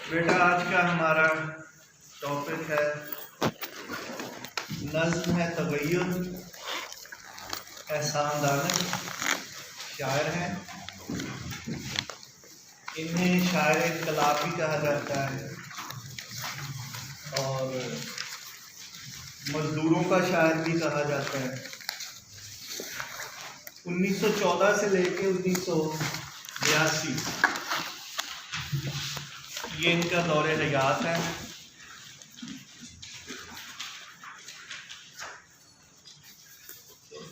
बेटा आज का हमारा टॉपिक है नज़्म है तगय्युर। एहसान दानिश शायर हैं। इन्हें शायर इनकलाब भी कहा जाता है और मजदूरों का शायर भी कहा जाता है। 1914 से लेकर 1982 ये इनका दौरे हयात है।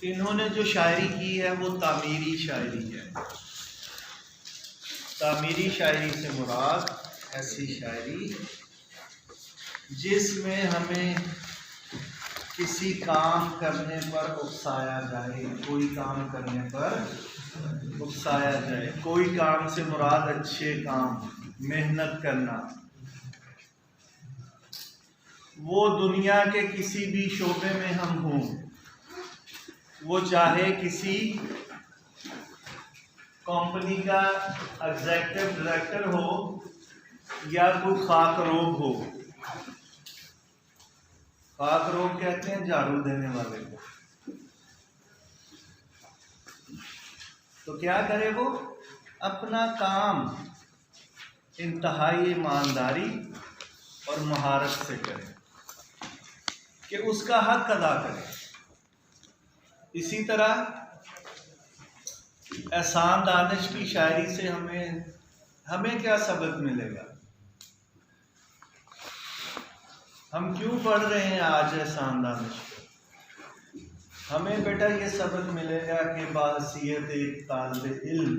इन्होंने जो शायरी की है वो तामीरी शायरी है। तामीरी शायरी से मुराद ऐसी शायरी जिसमें हमें किसी काम करने पर उकसाया जाए, कोई काम करने पर उकसाया जाए। कोई काम से मुराद अच्छे काम, मेहनत करना। वो दुनिया के किसी भी शोबे में हम हों, वो चाहे किसी कंपनी का एग्जीक्यूटिव डायरेक्टर हो या कोई खाकरोब हो। खाकरोब कहते हैं झाड़ू देने वाले को। तो क्या करे वो? अपना काम इंतहाई ईमानदारी और महारत से करे कि उसका हक अदा करे। इसी तरह एहसान दानिश की शायरी से हमें क्या सबक मिलेगा? हम क्यों पढ़ रहे हैं आज एहसान दानिश को? हमें बेटा ये सबक मिलेगा कि बाहसियत एक तालिब इल्म,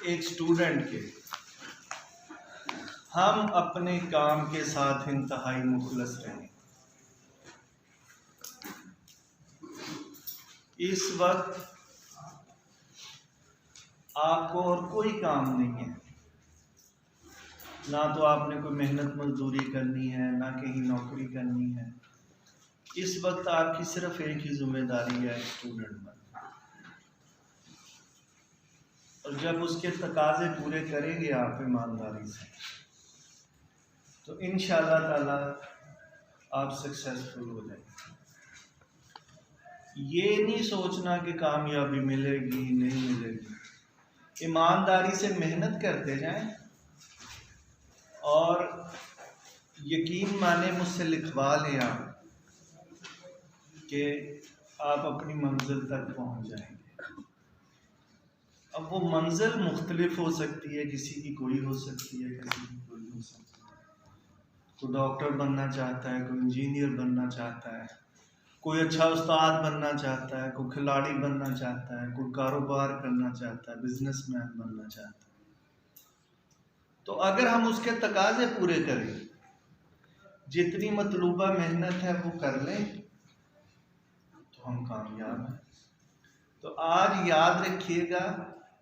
एक स्टूडेंट के, हम अपने काम के साथ इंतहाई मुखलस रहें। इस वक्त आपको और कोई काम नहीं है, ना तो आपने कोई मेहनत मजदूरी करनी है, ना कहीं नौकरी करनी है। इस वक्त आपकी सिर्फ एक ही जिम्मेदारी है, स्टूडेंट बनना। और जब उसके तकाजे पूरे करेंगे आप ईमानदारी से, तो इंशाअल्लाह ताला आप सक्सेसफुल हो जाएंगे। ये नहीं सोचना कि कामयाबी मिलेगी नहीं मिलेगी। ईमानदारी से मेहनत करते जाएं और यकीन माने मुझसे लिखवा लें आप कि आप अपनी मंजिल तक पहुंच जाएंगे। अब वो मंजिल मुख्तलिफ हो सकती है, किसी की कोई हो सकती है, किसी की कोई हो सकती है। कोई डॉक्टर बनना चाहता है, कोई इंजीनियर बनना चाहता है, कोई अच्छा उस्ताद बनना चाहता है, कोई खिलाड़ी बनना चाहता है, कोई कारोबार करना चाहता है, बिजनेसमैन बनना चाहता है। तो अगर हम उसके तकाजे पूरे करें, जितनी मतलूबा मेहनत है वो कर लें, तो हम कामयाब हैं। तो आज याद रखिएगा,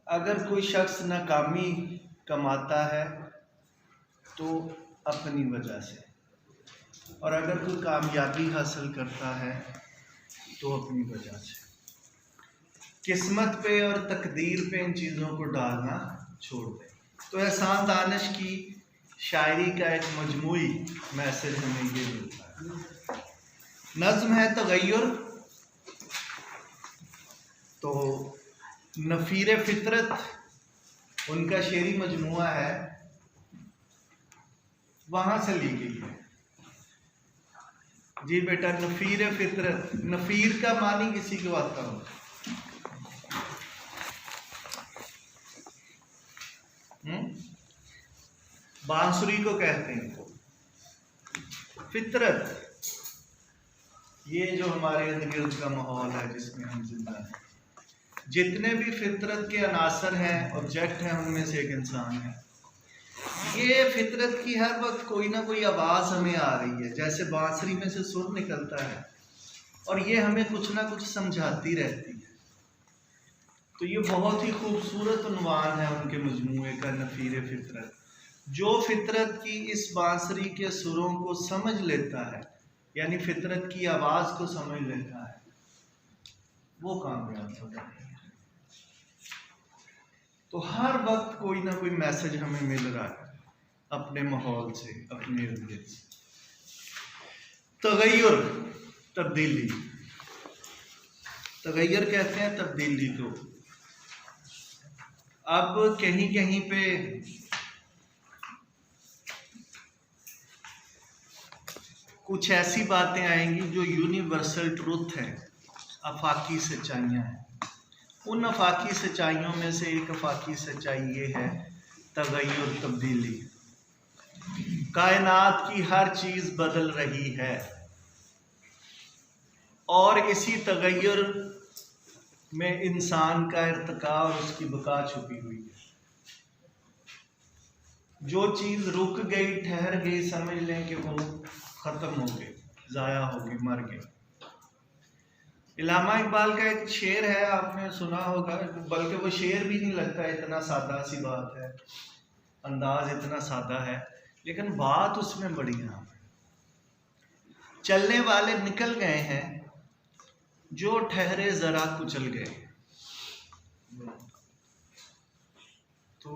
अगर कोई शख्स नाकामी कमाता है तो अपनी वजह से, और अगर कोई कामयाबी हासिल करता है तो अपनी वजह से। किस्मत पे और तकदीर पे इन चीज़ों को डालना छोड़ दें। तो एहसान दानिश की शायरी का एक मजमूई मैसेज हमें ये मिलता है। नज़्म है तगय्युर। तो नफ़ीर फितरत उनका शेरी मजमुआ है, वहां से ली गई है। जी बेटा, नफ़ीर फितरत, नफ़ीर का मानी किसी को आता हो? बांसुरी को कहते हैं फितरत। ये जो हमारे इर्द गिर्द का माहौल है जिसमें हम जिंदा हैं, जितने भी फितरत के अनासर हैं, ऑब्जेक्ट हैं, उनमें से एक इंसान है। ये फितरत की हर वक्त कोई ना कोई आवाज़ हमें आ रही है, जैसे बांसुरी में से सुर निकलता है और ये हमें कुछ ना कुछ समझाती रहती है। तो ये बहुत ही खूबसूरत उन्वान है उनके मजमूए का, नफ़ीर फितरत। जो फितरत की इस बांसुरी के सुरों को समझ लेता है, यानी फितरत की आवाज़ को समझ लेता है, वो कामयाब होता है। तो हर वक्त कोई ना कोई मैसेज हमें मिल रहा है। अपने माहौल से, अपने इर्द गिर्द से। तगय्युर, तब्दीली, तगय्युर कहते हैं तब्दीली को। अब कहीं कहीं पे कुछ ऐसी बातें आएंगी जो यूनिवर्सल ट्रुथ है, आफाकी सच्चाइयाँ हैं। उन आफाकी सच्चाइयों में से एक आफाकी सच्चाई ये है तगय्युर, तब्दीली। कायनात की हर चीज बदल रही है और इसी तगय्युर में इंसान का इर्तिका और उसकी बका छुपी हुई है। जो चीज रुक गई, ठहर गई, समझ लें कि वो खत्म हो गई, जाया हो गई, मर गई। इल्लामा इकबाल का एक शेर है, आपने सुना होगा, बल्कि वो शेर भी नहीं लगता, इतना सादा सी बात है, अंदाज इतना सादा है, लेकिन बात उसमें बड़ी अहम है। चलने वाले निकल गए हैं, जो ठहरे जरा कुचल गए। तो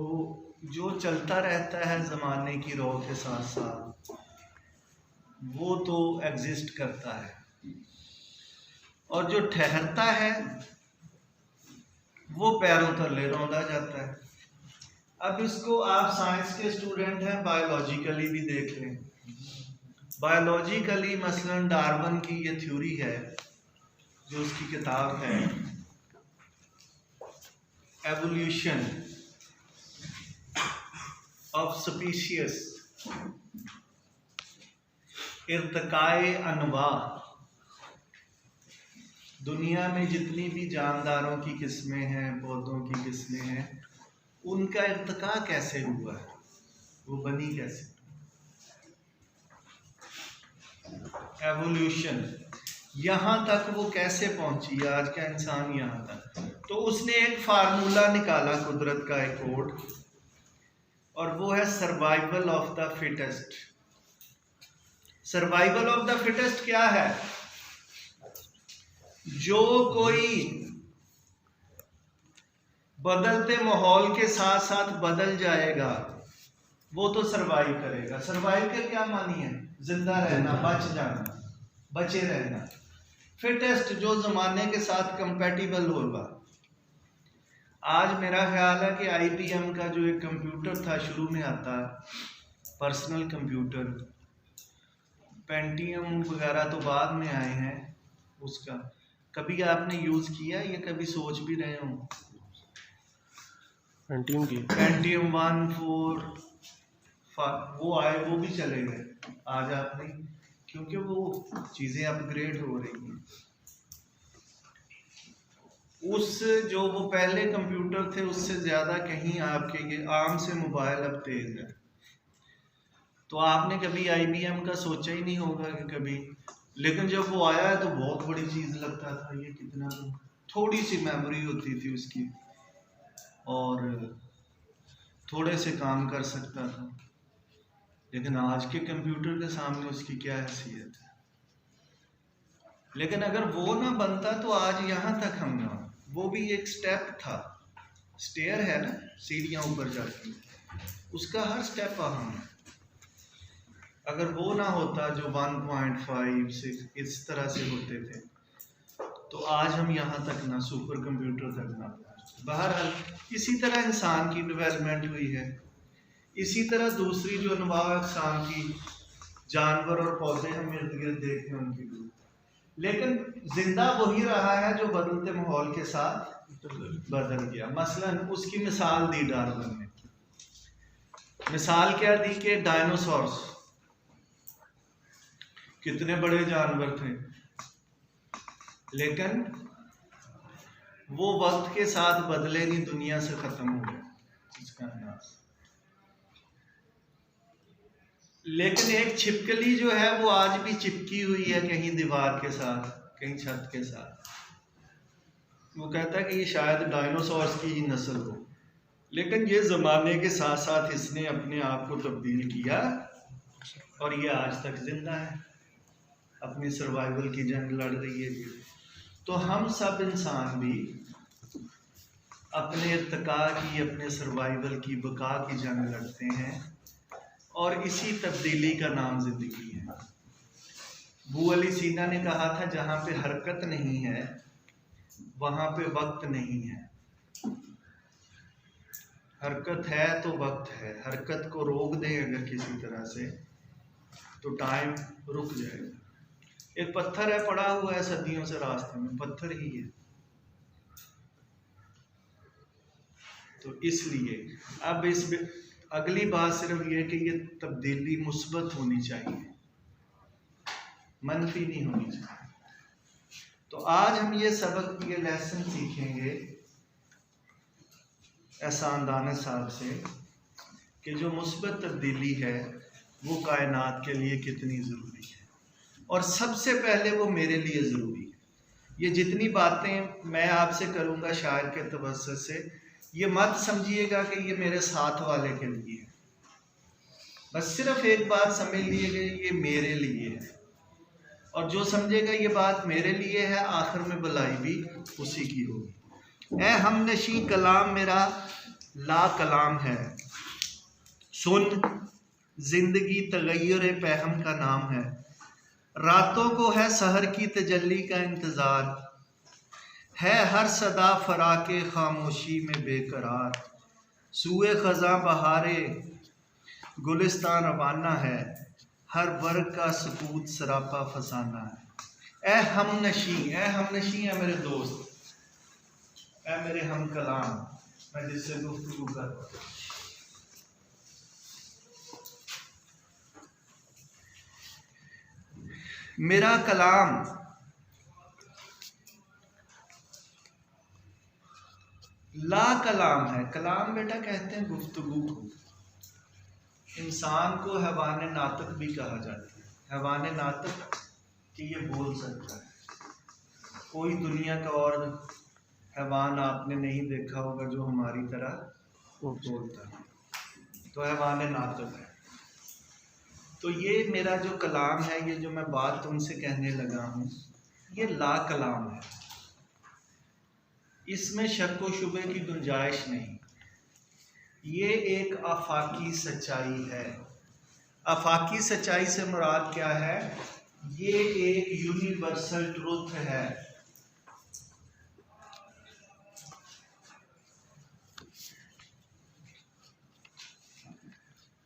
जो चलता रहता है ज़माने की रौ के साथ साथ, वो तो एग्जिस्ट करता है, और जो ठहरता है वो पैरों तले रौंदा जाता है। अब इसको आप साइंस के स्टूडेंट हैं, बायोलॉजिकली भी देख लें। बायोलॉजिकली मसलन डार्विन की ये थ्योरी है, जो उसकी किताब है एवोल्यूशन ऑफ स्पीशीज, इर्तिकाए अनवा। दुनिया में जितनी भी जानदारों की किस्में हैं, पौधों की किस्में हैं, उनका इर्तिका कैसे हुआ है, वो बनी कैसे। एवोल्यूशन, यहाँ तक वो कैसे पहुंची, आज का इंसान यहाँ तक। तो उसने एक फार्मूला निकाला, कुदरत का एक कोड, और वो है survival of the fittest. Survival of the fittest क्या है? जो कोई बदलते माहौल के साथ साथ बदल जाएगा, वो तो सरवाइव करेगा। सरवाइव के क्या मानी है? जिंदा रहना, बच जाना, बचे रहना। फिटेस्ट, जो जमाने के साथ कंपैटिबल होगा। आज मेरा ख्याल है कि IBM का जो एक कंप्यूटर था, शुरू में आता पर्सनल कंप्यूटर, पेंटियम वगैरह तो बाद में आए हैं, उसका कभी आपने यूज किया या कभी सोच भी रहे हो? पेंटियम 1, 4 वो आए, वो भी चले गए आज आपने, क्योंकि वो चीजें अपग्रेड हो रही हैं। उस जो वो पहले कंप्यूटर थे, उससे ज़्यादा कहीं आपके ये आम से मोबाइल अब तेज है। तो आपने कभी IBM का सोचा ही नहीं होगा कि कभी, लेकिन जब वो आया है तो बहुत बड़ी चीज़ लगता था। ये कितना, थोड़ी सी मेमोरी होती थी उसकी और थोड़े से काम कर सकता था, लेकिन आज के कंप्यूटर के सामने उसकी क्या हैसियत है। लेकिन अगर वो ना बनता तो आज यहाँ तक हम ना, वो भी एक स्टेप था, स्टेयर है ना, सीढ़ियाँ ऊपर जाती, उसका हर स्टेप अहम है। अगर वो ना होता, जो 1.5 से इस तरह से होते थे, तो आज हम यहाँ तक ना, सुपर कंप्यूटर तक ना पहुँचते। बहरहाल इसी तरह इंसान की डेवलपमेंट हुई है, इसी तरह दूसरी जो अनवा अक़साम की जानवर और पौधे हम इर्द गिर्द देखते हैं उनकी भी, लेकिन जिंदा वही रहा है जो बदलते माहौल के साथ बदल गया। मसलन उसकी मिसाल दी डार्विन ने। मिसाल क्या दी कि डायनासोर्स कितने बड़े जानवर थे, लेकिन वो वक्त के साथ बदले नहीं, दुनिया से खत्म हो गए इसका अंदाज। लेकिन एक छिपकली जो है वो आज भी चिपकी हुई है कहीं दीवार के साथ, कहीं छत के साथ। वो कहता है कि ये शायद डायनासोर्स की ही नस्ल हो, लेकिन ये ज़माने के साथ साथ इसने अपने आप को तब्दील किया और ये आज तक जिंदा है, अपनी सर्वाइवल की जंग लड़ रही है। तो हम सब इंसान भी अपने इर्तिका की, अपने सर्वाइवल की, बका की जंग लड़ते हैं, और इसी तब्दीली का नाम जिंदगी है। अबू अली सीना ने कहा था, जहाँ पे हरकत नहीं है वहाँ पे वक्त नहीं है। हरकत है तो वक्त है। हरकत को रोक दें अगर किसी तरह से तो टाइम रुक जाएगा। एक पत्थर है पड़ा हुआ है सदियों से रास्ते में, पत्थर ही है। तो इसलिए अब इस अगली बात सिर्फ ये कि ये तब्दीली मुस्बत होनी चाहिए, मनफी नहीं होनी चाहिए। तो आज हम ये सबक, ये लेसन सीखेंगे एहसान दाना साहब से कि जो मुस्बत तब्दीली है वो कायनात के लिए कितनी ज़रूरी है, और सबसे पहले वो मेरे लिए ज़रूरी है। ये जितनी बातें मैं आपसे करूँगा शायर के तवज्जुह से, ये मत समझिएगा कि ये मेरे साथ वाले के लिए है। बस सिर्फ एक बात समझ लीजिएगा, ये मेरे लिए है। और जो समझेगा ये बात मेरे लिए है, आखिर में भलाई भी उसी की होगी। ए हमनशी कलाम मेरा ला कलाम है, सुन जिंदगी तगय्युर पहम का नाम है। रातों को है सहर की तजल्ली का इंतज़ार, है हर सदा फराके खामोशी में बेकरार। सूए ख़ज़ां बहारे गुलिस्तान रवाना है, हर वर्ग का सकूत सरापा फसाना है। ए हमनशी है मेरे दोस्त, ए मेरे हम कलाम, मैं जिससे गुफ्तगू कर रहा हूं। मेरा कलाम ला कलाम है। कलाम बेटा कहते हैं गुफ्तगू को। इंसान को हैवान नातक भी कहा जाता है। हैवान नातक कि ये बोल सकता है। कोई दुनिया का और हैवान आपने नहीं देखा होगा जो हमारी तरह वो बोलता है, तो हैवान नातक है। तो ये मेरा जो कलाम है, ये जो मैं बात तुमसे कहने लगा हूँ, ये ला कलाम है। इसमें शक व शुबे की गुंजाइश नहीं। ये एक आफाकी सच्चाई है। आफाकी सच्चाई से मुराद क्या है? ये एक यूनिवर्सल ट्रुथ है।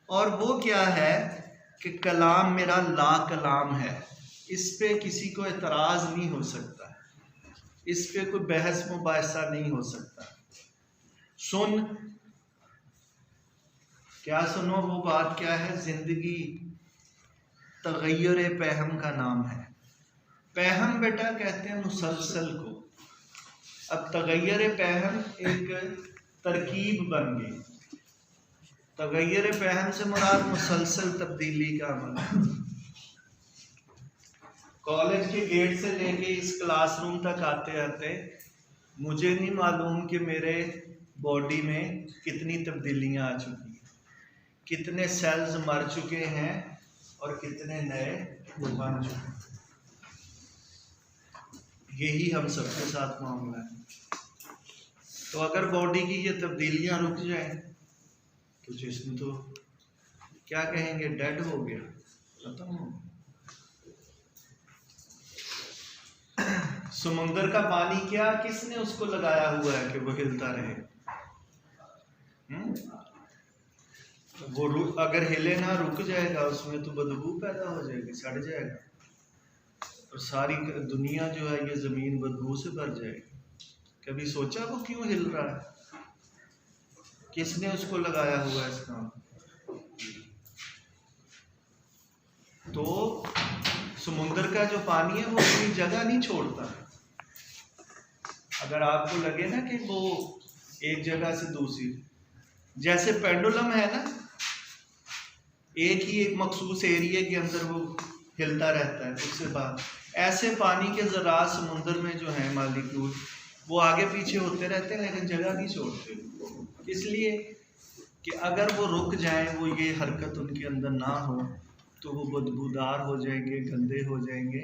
और वो क्या है कि कलाम मेरा ला कलाम है। इस पे किसी को एतराज़ नहीं हो सकता, इस पे कोई बहस मुबाहिसा नहीं हो सकता। सुन, क्या सुनो? वो बात क्या है? जिंदगी तगय्युर पहम का नाम है। पहम बेटा कहते हैं मुसलसल को। अब तगय्युर पहम एक तरकीब बन गई। तगय्युर पहम से मुराद मुसलसल तब्दीली का अमल है। कॉलेज के गेट से लेके इस क्लासरूम तक आते आते मुझे नहीं मालूम कि मेरे बॉडी में कितनी तब्दीलियां आ चुकी हैं, कितने सेल्स मर चुके हैं और कितने नए बन चुके हैं। यही हम सबके साथ मामला है। तो अगर बॉडी की ये तब्दीलियां रुक जाएं तो जिस्म तो क्या कहेंगे, डेड हो गया, खत्म हो गया। समुंदर का पानी क्या किसने उसको लगाया हुआ है कि वो हिलता रहे? वो अगर हिले ना, रुक जाएगा, उसमें तो बदबू पैदा हो जाएगी, सड़ जाएगा, और सारी दुनिया जो है ये जमीन बदबू से भर जाएगी। कभी सोचा वो क्यों हिल रहा है? किसने उसको लगाया हुआ है इस काम? तो समुंदर का जो पानी है वो कोई जगह नहीं छोड़ता। अगर आपको लगे ना कि वो एक जगह से दूसरी, जैसे पेंडुलम है ना, एक ही एक मखसूस एरिया के अंदर वो हिलता रहता है, उससे बाद ऐसे पानी के ज़रात समुंदर में जो है मालिक्यूल, वो आगे पीछे होते रहते हैं लेकिन जगह नहीं छोड़ते। इसलिए कि अगर वो रुक जाएं, वो ये हरकत उनके अंदर ना हो, तो वो बदबूदार हो जाएंगे, गंदे हो जाएंगे,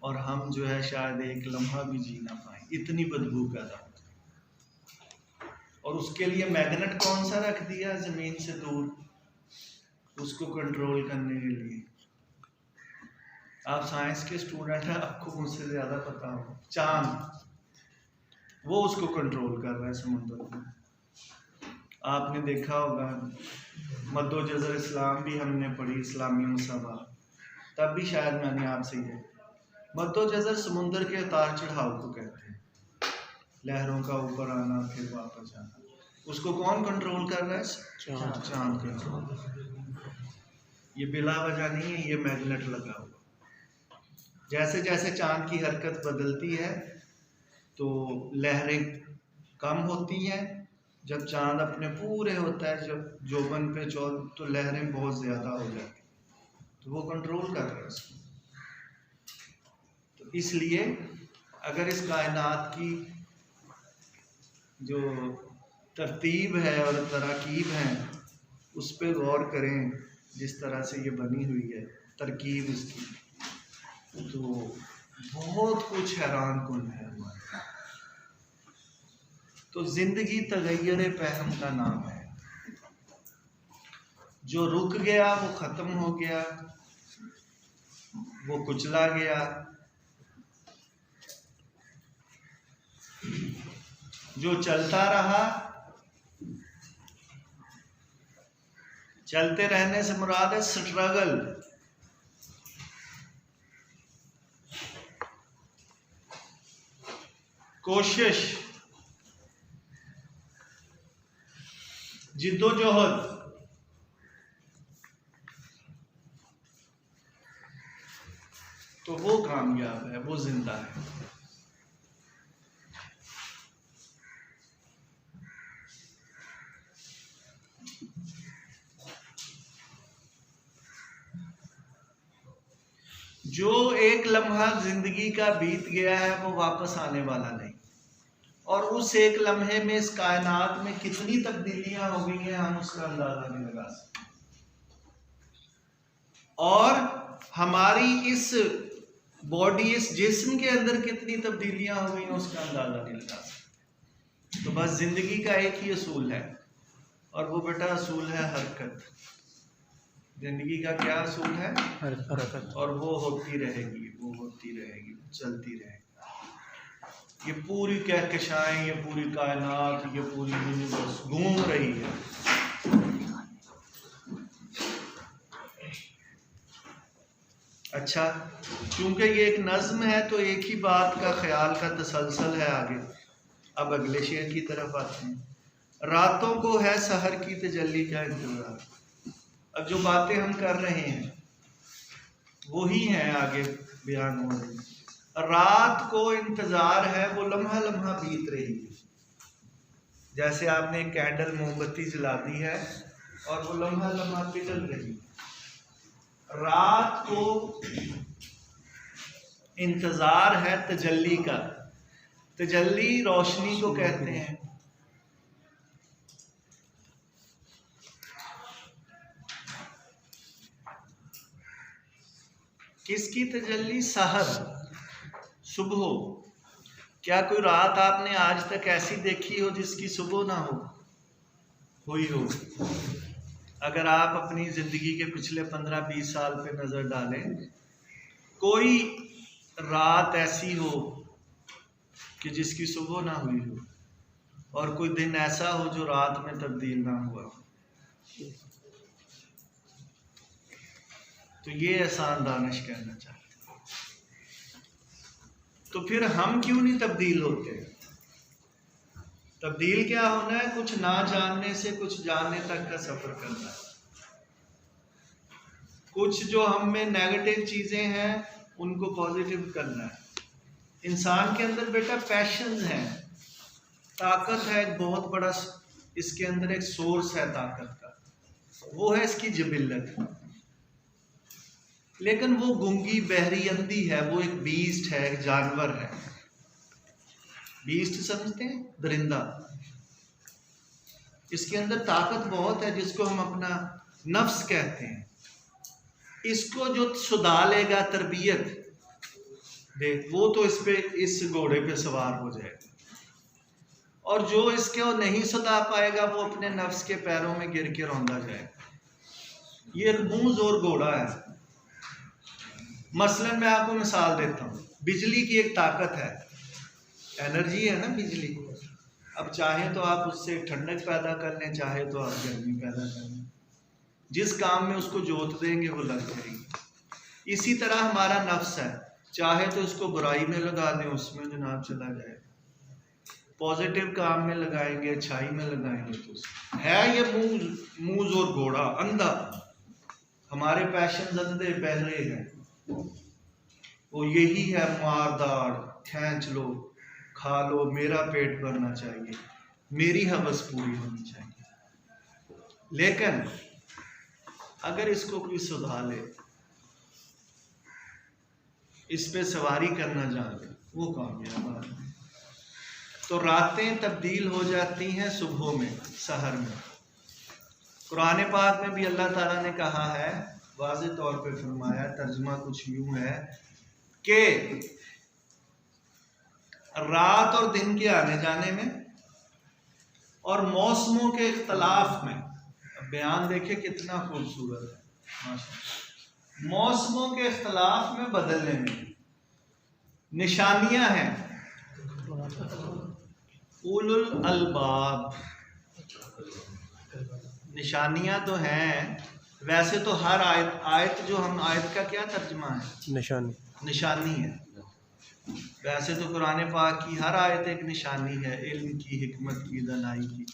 और हम जो है शायद एक लम्हा भी जी ना पाए, इतनी बदबू पैदा हो। और उसके लिए मैग्नेट कौन सा रख दिया ज़मीन से दूर? उसको कंट्रोल करने के लिए। आप साइंस के स्टूडेंट हैं, आपको मुझसे ज़्यादा पता हो। चांद, वो उसको कंट्रोल कर रहा है समुद्र में। आपने देखा होगा मद्दोजज़र इस्लाम भी हमने पढ़ी, इस्लामी मुसाबा, तब भी शायद मैंने आपसे ये मद्दोजज़र समुद्र के उतार चढ़ाव को कहते हैं, लहरों का ऊपर आना फिर वापस जाना। उसको कौन कंट्रोल कर रहा है? चांद कंट्रोल। ये बिला वजह नहीं है, ये मैग्नेट लगा हुआ। जैसे जैसे चांद की हरकत बदलती है तो लहरें कम होती हैं। जब चांद अपने पूरे होता है, जब जोबन पे तो लहरें बहुत ज़्यादा हो जाती, तो वो कंट्रोल कर रहा है उसको। तो इसलिए अगर इस कायनात की जो तरतीब है और तरकीब है उस पर गौर करें, जिस तरह से ये बनी हुई है तरकीब इसकी, तो बहुत कुछ हैरान कुन है हमारे। तो जिंदगी तगय्युर पहम का नाम है। जो रुक गया वो खत्म हो गया, वो कुचला गया। जो चलता रहा, चलते रहने से मुराद है स्ट्रगल। कोशिश, जिद्दोजहद, तो वो कामयाब है, वो जिंदा है। जो एक लम्हा जिंदगी का बीत गया है वो वापस आने वाला नहीं, और उस एक लम्हे में इस कायनात में कितनी तब्दीलियां हो गई हैं हम उसका अंदाजा नहीं लगा सकते। और हमारी इस बॉडी, इस जिस्म के अंदर कितनी तब्दीलियां हो गई हैं उसका अंदाजा नहीं लगा सकते। तो बस जिंदगी का एक ही असूल है, और वो बेटा असूल है हरकत। जिंदगी का क्या असूल है? हरकत। और वो होती रहेगी, वो होती रहेगी, चलती रहेगी। ये पूरी कहकशाएं, ये पूरी कायनात, ये पूरी यूनिवर्स घूम रही है। अच्छा, क्योंकि ये एक नज्म है तो एक ही बात का ख्याल का तसलसल है आगे। अब अगले शेर की तरफ आते हैं। रातों को है सहर की तजल्ली का इंतजार। अब जो बातें हम कर रहे हैं वही हैं आगे बयान हो रही। रात को इंतजार है, वो लम्हा लम्हा बीत रही है। जैसे आपने एक कैंडल मोमबत्ती जला दी है और वो लम्हा लम्हा पिघल रही है। रात को इंतजार है तजल्ली का। तजल्ली रोशनी को कहते हैं। किसकी तजल्ली? सहर, सुबह। क्या कोई रात आपने आज तक ऐसी देखी हो जिसकी सुबह ना हो? हुई हो? अगर आप अपनी जिंदगी के पिछले 15-20 साल पे नजर डालें, कोई रात ऐसी हो कि जिसकी सुबह ना हुई हो, और कोई दिन ऐसा हो जो रात में तब्दील ना हुआ हो। तो ये एहसान दानिश कहना चाहते हैं। तो फिर हम क्यों नहीं तब्दील होते? तब्दील क्या होना है? कुछ ना जानने से कुछ जानने तक का सफर करना है। कुछ जो हम में नेगेटिव चीजें हैं उनको पॉजिटिव करना है। इंसान के अंदर बेटा पैशंस हैं, ताकत है, एक बहुत बड़ा इसके अंदर एक सोर्स है ताकत का, वो है इसकी जिबिल्लत। लेकिन वो गूंगी बहरी अंधी है, वो एक बीस्ट है, एक जानवर है। बीस्ट समझते हैं? दरिंदा। इसके अंदर ताकत बहुत है जिसको हम अपना नफ्स कहते हैं। इसको जो सुधा लेगा तरबियत दे, वो तो इस पे, इस घोड़े पे सवार हो जाएगा। और जो इसके वो नहीं सुधा पाएगा वो अपने नफ्स के पैरों में गिर के रौंदा जाएगा। ये मूज और घोड़ा है। मसलन मैं आपको मिसाल देता हूँ, बिजली की एक ताकत है, एनर्जी है ना बिजली। अब चाहे तो आप उससे ठंडक पैदा कर लें, चाहे तो आप गर्मी पैदा कर लें, जिस काम में उसको जोत देंगे वो लग जाएगी। इसी तरह हमारा नफ्स है, चाहे तो इसको बुराई में लगा दें, उसमें जनाब चला जाए, पॉजिटिव काम में लगाएंगे, अच्छाई में लगाएंगे तो है। ये मूज और घोड़ा अंधा, हमारे पैशन अंधे बहरे हैं, वो यही है मारदार, खींच लो, खा लो, मेरा पेट भरना चाहिए, मेरी हवस पूरी होनी चाहिए। लेकिन अगर इसको कोई सुधा ले, इस पे सवारी करना जान ले, वो कामयाब आदमी। तो रातें तब्दील हो जाती हैं सुबह में, सहर में। कुरान पाक में भी अल्लाह ताला ने कहा है, वाज़े तौर पे फरमाया, तर्जुमा कुछ यूं है कि रात और दिन के आने जाने में और मौसमों के इख्तलाफ में, बयान देखे कितना खूबसूरत है माशाअल्लाह, मौसमों के इख्तलाफ में बदलने में निशानियां हैं। उलुल अलबाब, निशानियां तो हैं। वैसे तो हर आयत जो हम, आयत का क्या तर्जुमा है? निशानी है। वैसे तो कुरान पाक की हर आयत एक निशानी है, इल्म की, हिकमत की, दनाई की।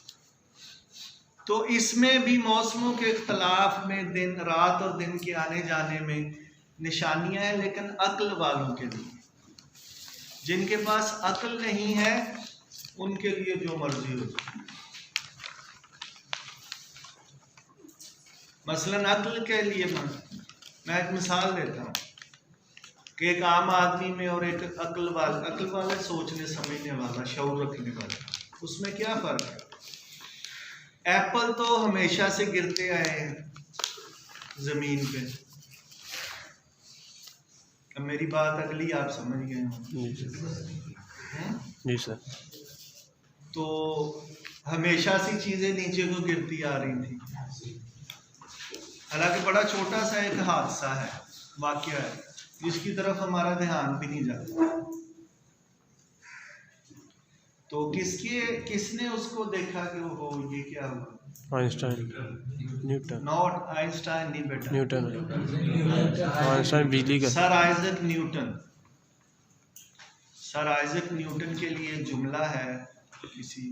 तो इसमें भी मौसमों के इख्तलाफ में, दिन रात और दिन के आने जाने में निशानियां हैं, लेकिन अक्ल वालों के लिए। जिनके पास अक्ल नहीं है उनके लिए जो मर्जी हो। मसलन अक्ल के लिए मैं एक मिसाल देता हूँ कि एक आम आदमी में और एक अक्ल वाला सोचने समझने वाला, शऊर रखने वाला, उसमें क्या फ़र्क है? एप्पल तो हमेशा से गिरते आए हैं ज़मीन पे। अब मेरी बात अगली आप समझ गए हो? जी सर। तो हमेशा सी चीज़ें नीचे को गिरती आ रही थी। हालांकि बड़ा छोटा सा एक हादसा है, वाक़या है, जिसकी तरफ हमारा ध्यान भी नहीं जाता। तो किसने उसको देखा कि वो ये क्या हुआ? Einstein, Newton. नॉट आइंस्टाइन, नहीं बेटा, न्यूटन। आइंस्टाइन बिजली का। Sir Isaac Newton. Sir Isaac Newton के लिए जुमला है किसी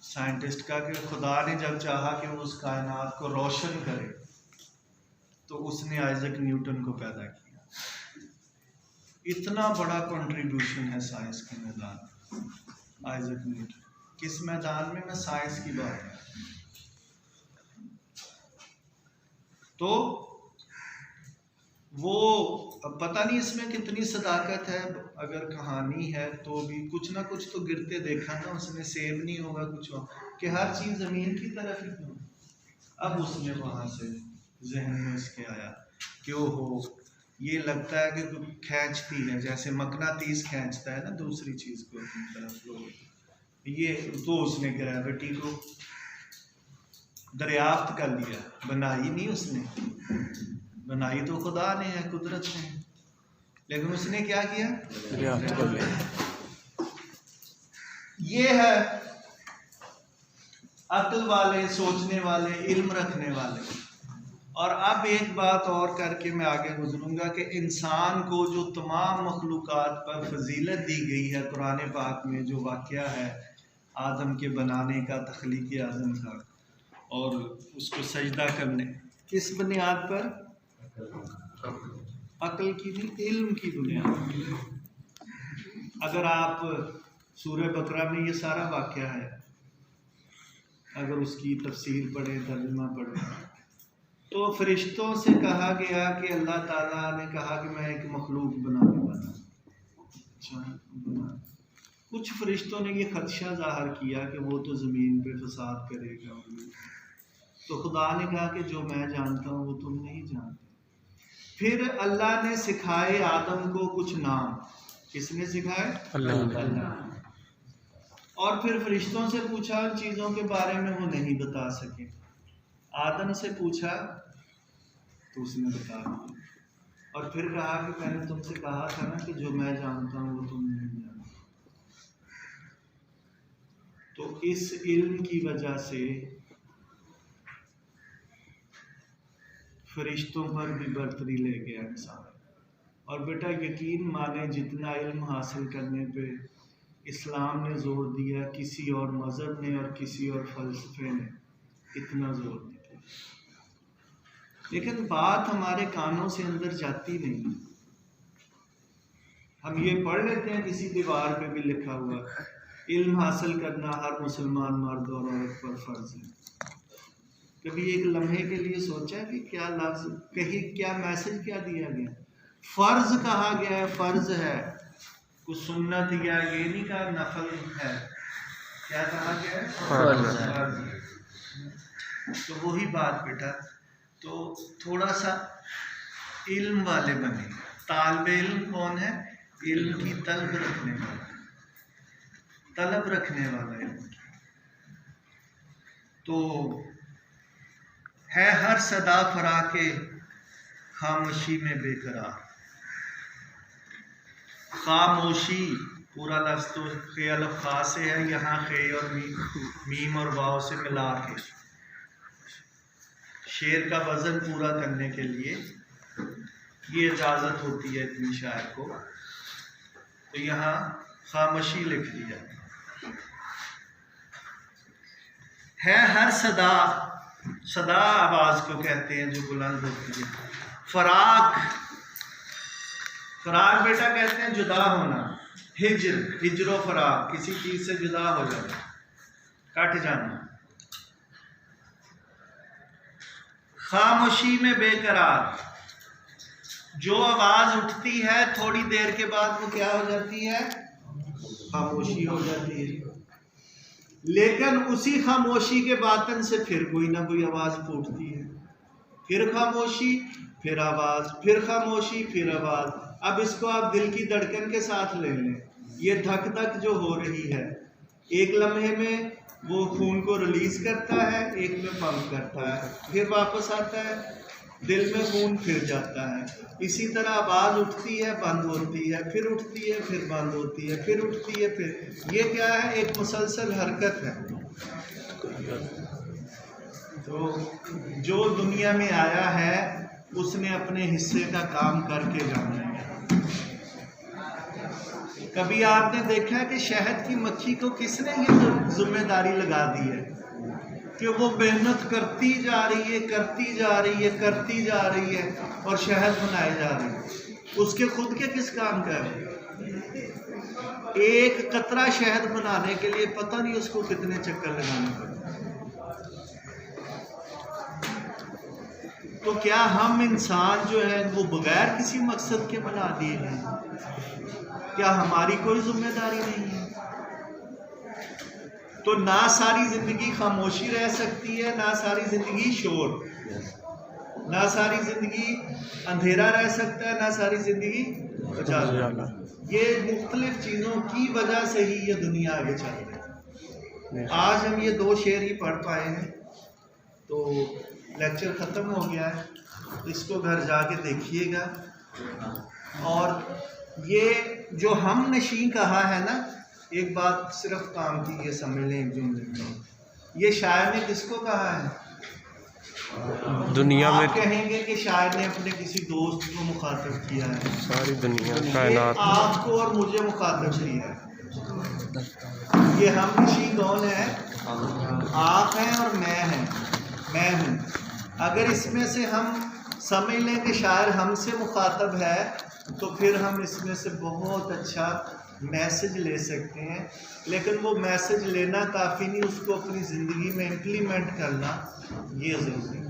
साइंटिस्ट का कि खुदा ने जब चाहा कि वो उस कायनात को रोशन करे तो उसने आइजक न्यूटन को पैदा किया। इतना बड़ा कंट्रीब्यूशन है साइंस के मैदान में आइजक न्यूटन। किस मैदान में? मैं साइंस की बात है। तो वो पता नहीं इसमें कितनी सदाकत है, अगर कहानी है तो भी कुछ ना कुछ तो गिरते देखा ना उसने। सेब नहीं होगा कुछ और, कि हर चीज़ ज़मीन की तरफ ही क्यों। अब उसने वहाँ से जहन में उसके आया कि ओहो, ये लगता है कि खींचती है, जैसे मकनातीस खींचता है ना दूसरी चीज़ को अपनी तरफ लोग। ये तो उसने ग्रेविटी को दरियाफ्त कर लिया। बनाई नहीं उसने, बनाई तो खुदा ने है, कुदरत ने है, लेकिन उसने क्या किया? दरियाफ्त कर लिया। ये है अक्ल वाले, सोचने वाले, इल्म रखने वाले। और अब एक बात और करके मैं आगे गुजरूंगा कि इंसान को जो तमाम मखलूक़ात पर फजीलत दी गई है कुरान पाक में, जो वाक़या है आदम के बनाने का, तख्लीक़ आदम का, और उसको सजदा करने, किस बुनियाद पर? अक्ल की नहीं, इल्म की बुनियाद। अगर आप सूरह बकरा में ये सारा वाक़या है, अगर उसकी तफसीर पढ़ें, तर्जुमा पढ़ें, तो फरिश्तों से कहा गया कि अल्लाह ताला ने कहा कि मैं एक मखलूक बनाने वाला। अच्छा, बना। कुछ फरिश्तों ने ये खदशा ज़ाहिर किया कि वो तो ज़मीन पे फसाद करेगा। तो खुदा ने कहा कि जो मैं जानता हूँ वो तुम नहीं जानते। फिर अल्लाह ने सिखाए आदम को कुछ नाम। किसने सिखाए? अल्लाह। और फिर फरिश्तों से पूछा, चीज़ों के बारे में वो नहीं बता सके। आदम से पूछा तो उसने बता दिया, और फिर कहा कि मैंने तुमसे कहा था ना कि जो मैं जानता हूँ वो तुम नहीं जानते। तो इस इल्म की वजह से फरिश्तों पर भी बर्तरी ले गया इंसान। और बेटा यकीन माने, जितना इल्म हासिल करने पे इस्लाम ने जोर दिया, किसी और मज़हब ने और किसी और फ़लसफ़े ने इतना जोर नहीं दिया। लेकिन बात हमारे कानों से अंदर जाती नहीं। हम ये पढ़ लेते हैं, किसी दीवार पे भी लिखा हुआ, इल्म हासिल करना हर मुसलमान मर्द और औरत पर फ़र्ज़ है। कभी एक लम्हे के लिए सोचा कि क्या लफ्ज़, कहीं क्या मैसेज क्या दिया गया? फ़र्ज़ कहा गया है, फ़र्ज़ है, कुछ सुन्नत या ये नहीं कहा नफल है, क्या कहा गया है? फ़र्ज़। तो वही बात बेटा, तो थोड़ा सा इल्म वाले बने। तालिब इल्म कौन है? इल्म की तलब रखने वाला, तलब रखने वाला इल्म। तो है हर सदा फराके खामोशी में बेकरार। खामोशी पूरा लफ्ज़ तो खे अलफ खा से है, यहाँ खे और मीम और वाव से मिला के शेर का वज़न पूरा करने के लिए ये इजाज़त होती है इतनी शायर को, तो यहाँ खामोशी लिख दी जाती है। हर सदा, सदा आवाज़ को कहते हैं जो बुलंद होती है। फराक, फराक बेटा कहते हैं जुदा होना। हिज्र, हिज्रो फराक, किसी चीज़ से जुदा हो जाना, कट जाना। खामोशी में बेकरार, जो आवाज़ उठती है थोड़ी देर के बाद वो क्या हो जाती है? खामोशी हो जाती है। लेकिन उसी खामोशी के बातन से फिर कोई ना कोई आवाज़ फूटती है, फिर खामोशी, फिर आवाज़, फिर खामोशी, फिर आवाज़। अब इसको आप दिल की धड़कन के साथ ले लें, ये धक धक जो हो रही है, एक लम्हे में वो खून को रिलीज़ करता है, एक में पंप करता है, फिर वापस आता है, दिल में खून फिर जाता है। इसी तरह आवाज़ उठती है, बंद होती है, फिर उठती है, फिर बंद होती है, फिर उठती है, फिर। ये क्या है? एक मुसलसल हरकत है। तो जो दुनिया में आया है उसने अपने हिस्से का काम करके जाना है। कभी आपने देखा है कि शहद की मक्खी को किसने ये जिम्मेदारी लगा दी है कि वो मेहनत करती जा रही है, करती जा रही है, करती जा रही है और शहद बनाए जा रही है? उसके खुद के किस काम का है? एक कतरा शहद बनाने के लिए पता नहीं उसको कितने चक्कर लगाने पड़ते। तो क्या हम इंसान जो है वो बगैर किसी मकसद के बना दिए हैं? क्या हमारी कोई जिम्मेदारी नहीं है? तो ना सारी जिंदगी खामोशी रह सकती है, ना सारी जिंदगी शोर, ना सारी जिंदगी अंधेरा रह सकता है, ना सारी जिंदगी उजाला। ये मुख्तलिफ चीज़ों की वजह से ही ये दुनिया आगे चल रही है। आज हम ये 2 शेर ही पढ़ पाए हैं, तो लेक्चर ख़त्म हो गया है। इसको घर जाके देखिएगा। और ये जो हम नशी कहा है ना, एक बात सिर्फ काम की ये समझ लें एक जुमले में, ये शायर ने किसको कहा है? दुनिया में। आप कहेंगे कि शायर ने अपने किसी दोस्त को मुखातिब किया है, सारी दुनिया कायनात आपको और मुझे मुखातिब किया है। ये हम नशी कौन है? आप हैं और मैं हूँ। अगर इसमें से हम समझ लें कि शायर हमसे मुखातब है, तो फिर हम इसमें से बहुत अच्छा मैसेज ले सकते हैं। लेकिन वो मैसेज लेना काफ़ी नहीं, उसको अपनी ज़िंदगी में इम्प्लीमेंट करना ये ज़रूरी है।